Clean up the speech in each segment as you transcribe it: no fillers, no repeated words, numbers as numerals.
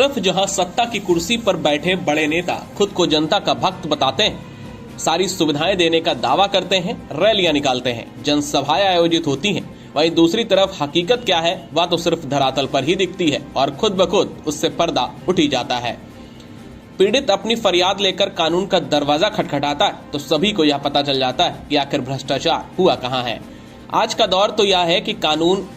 तरफ जहां सत्ता की कुर्सी पर बैठे बड़े नेता खुद को जनता का भक्त बताते हैं, सारी सुविधाएं देने का दावा करते हैं, रैलियां निकालते हैं, जनसभाएं आयोजित होती हैं, वहीं दूसरी तरफ हकीकत क्या है वह तो सिर्फ धरातल पर ही दिखती है और खुद ब खुद उससे पर्दा उठ ही जाता है। पीड़ित अपनी फरियाद लेकर कानून का दरवाजा खटखटाता है तो सभी को यह पता चल जाता है कि आखिर भ्रष्टाचार हुआ कहां है। आज का दौर तो यह है कि कानून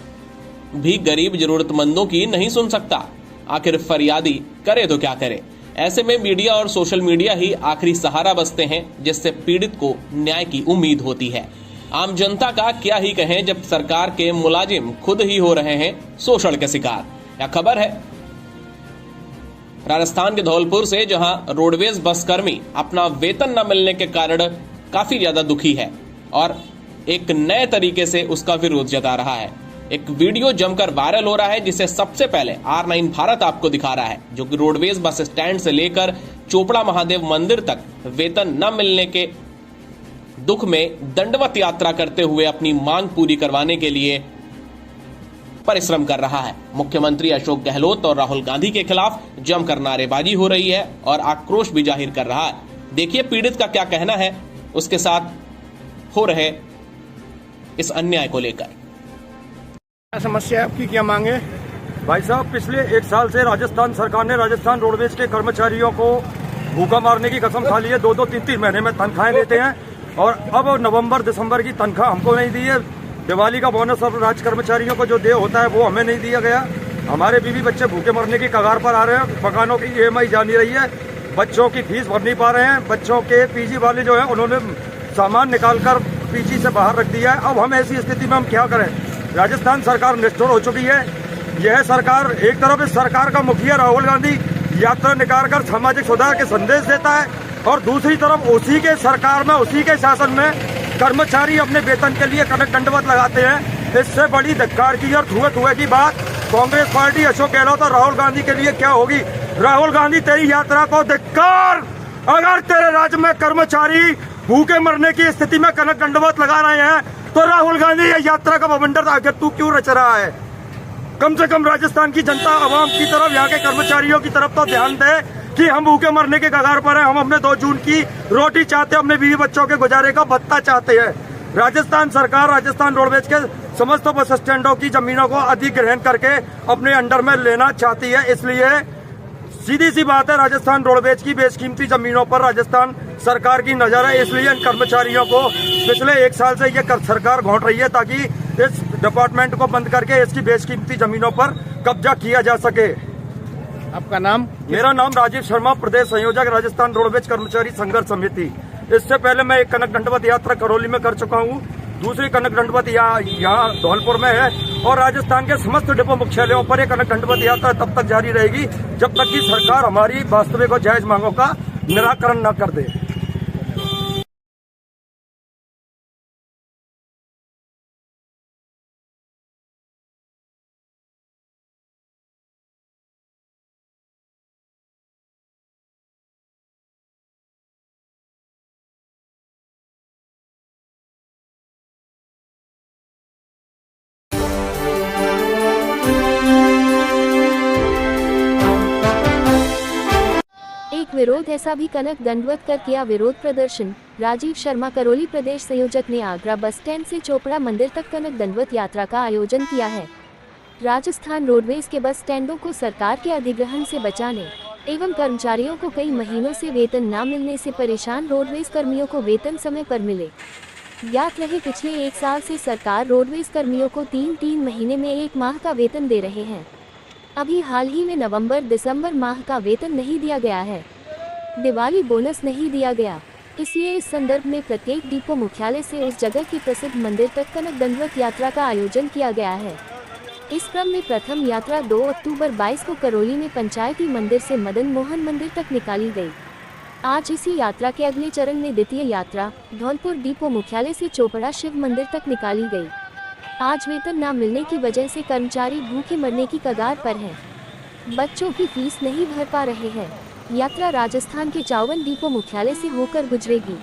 भी गरीब जरूरतमंदों की नहीं सुन सकता। आखिर फरियादी करे तो क्या करे। ऐसे में मीडिया और सोशल मीडिया ही आखिरी सहारा बसते हैं, जिससे पीड़ित को न्याय की उम्मीद होती है। आम जनता का क्या ही कहें जब सरकार के मुलाजिम खुद ही हो रहे हैं शोषण के शिकार। यह खबर है राजस्थान के धौलपुर से, जहां रोडवेज बस कर्मी अपना वेतन न मिलने के कारण काफी ज्यादा दुखी है और एक नए तरीके से उसका विरोध जता रहा है। एक वीडियो जमकर वायरल हो रहा है जिसे सबसे पहले R9 भारत आपको दिखा रहा है, जो कि रोडवेज बस स्टैंड से लेकर चोपड़ा महादेव मंदिर तक वेतन न मिलने के दुख में दंडवत यात्रा करते हुए अपनी मांग पूरी करवाने के लिए परिश्रम कर रहा है। मुख्यमंत्री अशोक गहलोत और राहुल गांधी के खिलाफ जमकर नारेबाजी हो रही है और आक्रोश भी जाहिर कर रहा है। देखिए पीड़ित का क्या कहना है उसके साथ हो रहे इस अन्याय को लेकर। समस्या आपकी क्या मांगे? भाई साहब, पिछले 1 साल से राजस्थान सरकार ने राजस्थान रोडवेज के कर्मचारियों को भूखा मारने की कसम खा ली है। 2-2, 3-3 महीने में तनख्वाहें लेते हैं और अब नवंबर दिसंबर की तनख्वाह हमको नहीं दी है। दिवाली का बोनस और राज्य कर्मचारियों को जो देय होता है वो हमें नहीं दिया गया। हमारे बीवी बच्चे भूखे मरने की कगार पर आ रहे हैं। मकानों की EMI जा नहीं रही है, बच्चों की फीस भर नहीं पा रहे हैं। बच्चों के PG वाले जो है उन्होंने सामान निकालकर PG से बाहर रख दिया है। अब हम ऐसी स्थिति में हम क्या करें? राजस्थान सरकार निष्ठुर हो चुकी है। यह सरकार, एक तरफ इस सरकार का मुखिया राहुल गांधी यात्रा निकालकर सामाजिक सुधार के संदेश देता है और दूसरी तरफ उसी के सरकार में, उसी के शासन में कर्मचारी अपने वेतन के लिए कनक दंडवत लगाते हैं। इससे बड़ी धिक्कार की और धुएं की बात कांग्रेस पार्टी अशोक गहलोत और राहुल गांधी के लिए क्या होगी? राहुल गांधी, तेरी यात्रा को धिक्कार। अगर तेरे राज्य में कर्मचारी भूखे मरने की स्थिति में कनक दंडवत लगा रहे हैं तो राहुल गांधी ये यात्रा का बवंडर आखिर तू क्यों रच रहा है? कम से कम राजस्थान की जनता आवाम की तरफ, यहाँ के कर्मचारियों की तरफ तो ध्यान दे कि हम भूखे मरने के कगार पर हैं। हम अपने 2 जून की रोटी चाहते हैं, अपने बीवी बच्चों के गुजारे का भत्ता चाहते हैं। राजस्थान सरकार राजस्थान रोडवेज के समस्त बस स्टैंडों की जमीनों को अधिग्रहण करके अपने अंडर में लेना चाहती है। इसलिए सीधी सी बात है, राजस्थान रोडवेज की बेशकीमती जमीनों पर राजस्थान सरकार की नजर है। इसलिए इन कर्मचारियों को पिछले 1 साल से ये सरकार घोंट रही है ताकि इस डिपार्टमेंट को बंद करके इसकी बेशकीमती जमीनों पर कब्जा किया जा सके। आपका नाम? मेरा नाम राजीव शर्मा, प्रदेश संयोजक राजस्थान रोडवेज कर्मचारी संघर्ष समिति। इससे पहले मैं एक कनक दंडवत यात्रा करौली में कर चुका हूँ। दूसरी कनक दंडवत यहाँ धौलपुर में है और राजस्थान के समस्त डिपो मुख्यालयों पर एक कनक दंडवत यात्रा तब तक जारी रहेगी जब तक कि सरकार हमारी वास्तविक और जायज मांगों का निराकरण न कर दे। एक विरोध ऐसा भी कनक दंडवत कर किया विरोध प्रदर्शन। राजीव शर्मा, करौली प्रदेश संयोजक ने आगरा बस स्टैंड से चोपड़ा मंदिर तक कनक दंडवत यात्रा का आयोजन किया है। राजस्थान रोडवेज के बस स्टैंडों को सरकार के अधिग्रहण से बचाने एवं कर्मचारियों को कई महीनों से वेतन न मिलने से परेशान रोडवेज कर्मियों को वेतन समय पर मिले। याद रहे, पिछले 1 साल से सरकार रोडवेज कर्मियों को 3-3 महीने में 1 माह का वेतन दे रहे हैं। अभी हाल ही में नवंबर दिसंबर माह का वेतन नहीं दिया गया है, दिवाली बोनस नहीं दिया गया। इसलिए इस संदर्भ में प्रत्येक डिपो मुख्यालय से उस जगह की प्रसिद्ध मंदिर तक कनक दंडवत यात्रा का आयोजन किया गया है। इस क्रम में प्रथम यात्रा 2 अक्टूबर 22 को करौली में पंचायती मंदिर से मदन मोहन मंदिर तक निकाली गई। आज इसी यात्रा के अगले चरण में द्वितीय यात्रा धौलपुर डिपो मुख्यालय से चोपड़ा शिव मंदिर तक निकाली गई। आज वेतन न मिलने की वजह से कर्मचारी भूखे मरने की कगार पर हैं। बच्चों की फीस नहीं भर पा रहे हैं। यात्रा राजस्थान के 54 डिपो मुख्यालय से होकर गुजरेगी।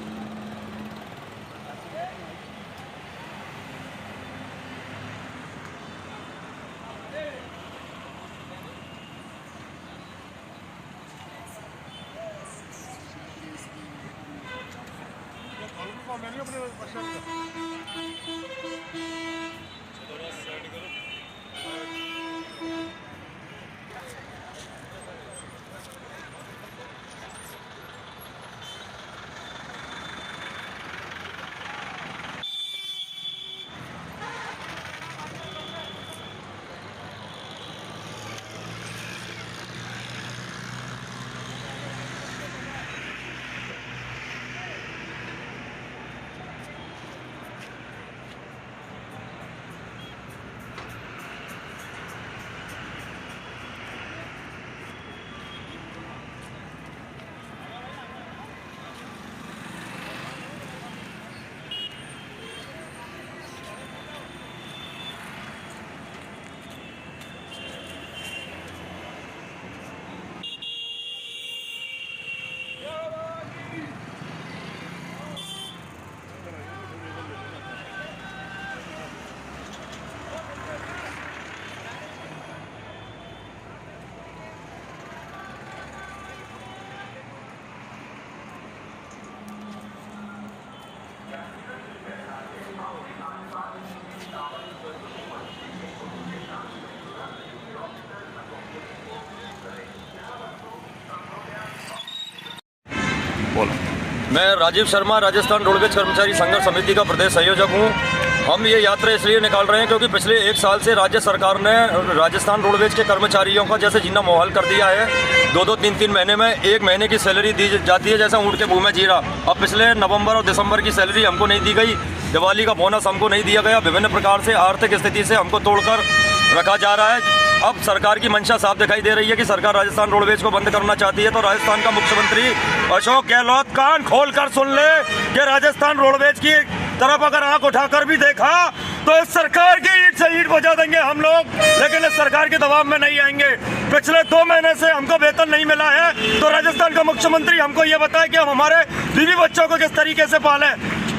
मैं राजीव शर्मा राजस्थान रोडवेज कर्मचारी संघर्ष समिति का प्रदेश संयोजक हूँ। हम ये यात्रा इसलिए निकाल रहे हैं क्योंकि पिछले 1 साल से राज्य सरकार ने राजस्थान रोडवेज के कर्मचारियों का जैसे जीना मुहाल कर दिया है। 2-2, 3-3 महीने में 1 महीने की सैलरी दी जाती है जैसा ऊँट के मुँह में जीरा। अब पिछले नवंबर और दिसंबर की सैलरी हमको नहीं दी गई, दिवाली का बोनस हमको नहीं दिया गया। विभिन्न प्रकार से आर्थिक स्थिति से हमको तोड़कर रखा जा रहा है। अब सरकार की मंशा साफ दिखाई दे रही है कि सरकार राजस्थान रोडवेज को बंद करना चाहती है। तो राजस्थान का मुख्यमंत्री अशोक गहलोत कान खोलकर सुन ले कि राजस्थान रोडवेज की तरफ अगर आंख उठाकर भी देखा तो इस सरकार की ईंट से ईंट बजा देंगे हम लोग, लेकिन इस सरकार के दबाव में नहीं आएंगे। पिछले 2 महीने से हमको वेतन नहीं मिला है तो राजस्थान का मुख्यमंत्री हमको ये बताए कि हम हमारे बीवी बच्चों को किस तरीके से पालें।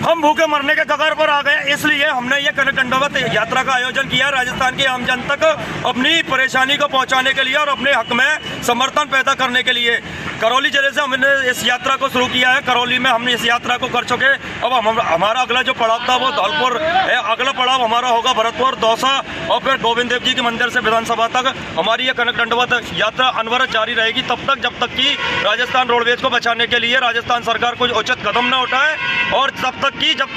हम भूखे मरने के कगार पर आ गए, इसलिए हमने ये कनक दंडवत यात्रा का आयोजन किया राजस्थान के आम जनता को अपनी परेशानी को पहुंचाने के लिए और अपने हक में समर्थन पैदा करने के लिए। करौली जिले से हमने इस यात्रा को शुरू किया है। करौली में हमने इस यात्रा को कर चुके। अब हमारा अगला जो पड़ाव था वो धौलपुर है। अगला पड़ाव हमारा होगा भरतपुर, दौसा और फिर गोविंद देव जी के मंदिर से विधानसभा तक हमारी ये कनक दंडवत यात्रा अनवरत जारी रहेगी तब तक जब तक कि राजस्थान रोडवेज को बचाने के लिए राजस्थान सरकार कोई उचित कदम न उठाए और जब तक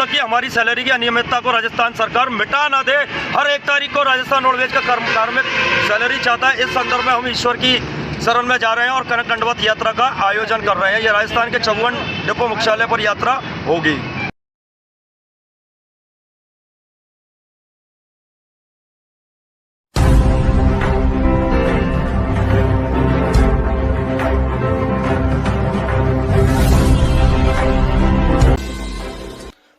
कि हमारी सैलरी की अनियमितता को राजस्थान सरकार मिटा ना दे। हर 1 तारीख को राजस्थान रोडवेज का कार्मिक सैलरी चाहता है। इस संदर्भ में हम ईश्वर की शरण में जा रहे हैं और कनक दंडवत यात्रा का आयोजन कर रहे हैं। ये राजस्थान के 54 डिपो मुख्यालय पर यात्रा होगी।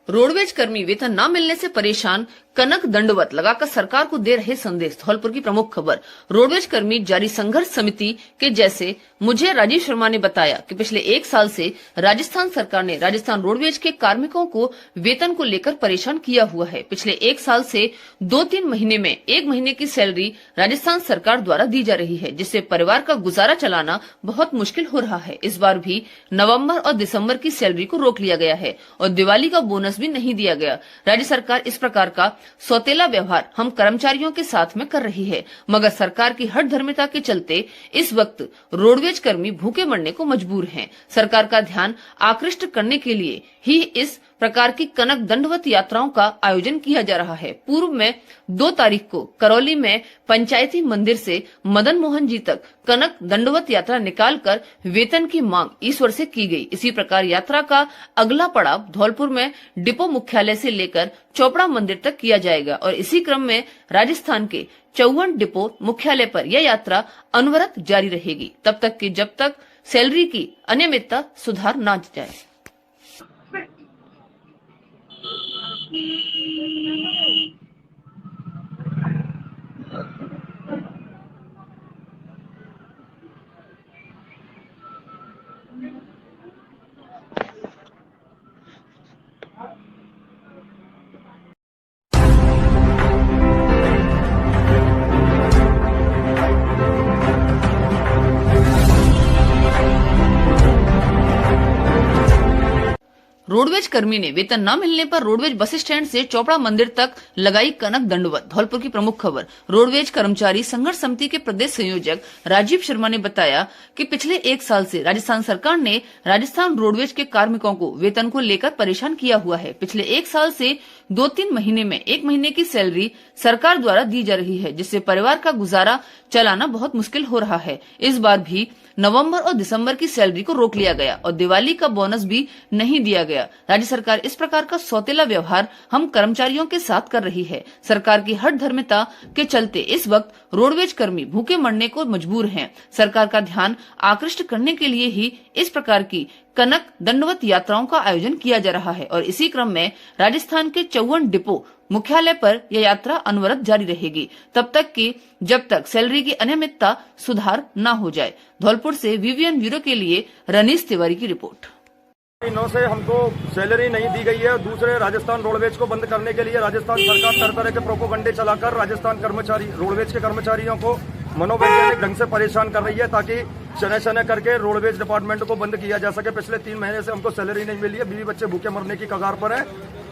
रोडवेज कर्मी वेतन न मिलने से परेशान, कनक दंडवत लगाकर सरकार को दे रहे संदेश। धौलपुर की प्रमुख खबर। रोडवेज कर्मी जारी संघर्ष समिति के जैसे मुझे राजीव शर्मा ने बताया कि पिछले 1 साल से राजस्थान सरकार ने राजस्थान रोडवेज के कार्मिकों को वेतन को लेकर परेशान किया हुआ है। पिछले 1 साल से 2-3 महीने में 1 महीने की सैलरी राजस्थान सरकार द्वारा दी जा रही है, जिससे परिवार का गुजारा चलाना बहुत मुश्किल हो रहा है। इस बार भी नवम्बर और दिसम्बर की सैलरी को रोक लिया गया है और दिवाली का बोनस भी नहीं दिया गया। राज्य सरकार इस प्रकार का सौतेला व्यवहार हम कर्मचारियों के साथ में कर रही है, मगर सरकार की हठधर्मिता के चलते इस वक्त रोडवेज कर्मी भूखे मरने को मजबूर हैं। सरकार का ध्यान आकृष्ट करने के लिए ही इस प्रकार की कनक दंडवत यात्राओं का आयोजन किया जा रहा है। पूर्व में 2 तारीख को करौली में पंचायती मंदिर से मदन मोहन जी तक कनक दंडवत यात्रा निकालकर वेतन की मांग ईश्वर से की गई। इसी प्रकार यात्रा का अगला पड़ाव धौलपुर में डिपो मुख्यालय से लेकर चोपड़ा मंदिर तक किया जाएगा और इसी क्रम में राजस्थान के 54 डिपो मुख्यालय पर यह यात्रा अनवरत जारी रहेगी तब तक कि जब तक सैलरी की अनियमितता सुधार न जाए। रोडवेज कर्मी ने वेतन न मिलने पर रोडवेज बस स्टैंड से चोपड़ा मंदिर तक लगाई कनक दंडवत। धौलपुर की प्रमुख खबर। रोडवेज कर्मचारी संघर्ष समिति के प्रदेश संयोजक राजीव शर्मा ने बताया कि पिछले 1 साल से राजस्थान सरकार ने राजस्थान रोडवेज के कार्मिकों को वेतन को लेकर परेशान किया हुआ है। पिछले 1 साल से 2-3 महीने में 1 महीने की सैलरी सरकार द्वारा दी जा रही है, जिससे परिवार का गुजारा चलाना बहुत मुश्किल हो रहा है। इस बार भी नवंबर और दिसंबर की सैलरी को रोक लिया गया और दिवाली का बोनस भी नहीं दिया गया। राज्य सरकार इस प्रकार का सौतेला व्यवहार हम कर्मचारियों के साथ कर रही है। सरकार की हठधर्मिता के चलते इस वक्त रोडवेज कर्मी भूखे मरने को मजबूर हैं। सरकार का ध्यान आकृष्ट करने के लिए ही इस प्रकार की कनक दंडवत यात्राओं का आयोजन किया जा रहा है और इसी क्रम में राजस्थान के 54 डिपो मुख्यालय पर यह यात्रा अनवरत जारी रहेगी, तब तक कि जब तक सैलरी की अनियमितता सुधार न हो जाए। धौलपुर से वीवीएन ब्यूरो के लिए रनीश तिवारी की रिपोर्ट। दिनों से हमको सैलरी नहीं दी गई है। दूसरे राजस्थान रोडवेज को बंद करने के लिए राजस्थान सरकार तरह तरह के प्रोपोगंडे चलाकर राजस्थान कर्मचारी रोडवेज के कर्मचारियों को मनोवैज्ञानिक ढंग से परेशान कर रही है, ताकि शने शने करके रोडवेज डिपार्टमेंट को बंद किया जा सके। पिछले 3 महीने से हमको सैलरी नहीं मिली है, बीवी बच्चे भूखे मरने की कगार पर है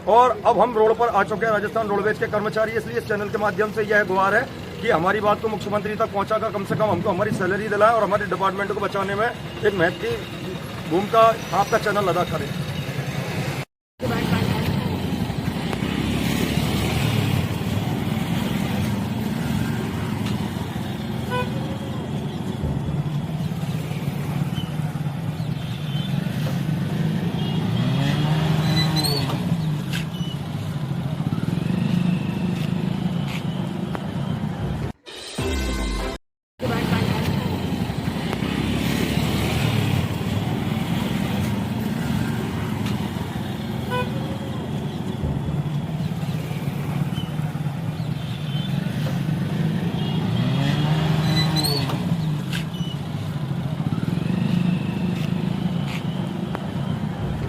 और अब हम रोड पर आ चुके हैं राजस्थान रोडवेज के कर्मचारी। इसलिए इस चैनल के माध्यम से यह गुहार है कि हमारी बात को मुख्यमंत्री तक पहुंचाकर कम से कम हमको हमारी सैलरी दिलाएं और हमारे डिपार्टमेंट को बचाने में एक महत्वपूर्ण भूमिका आपका चैनल अदा करे।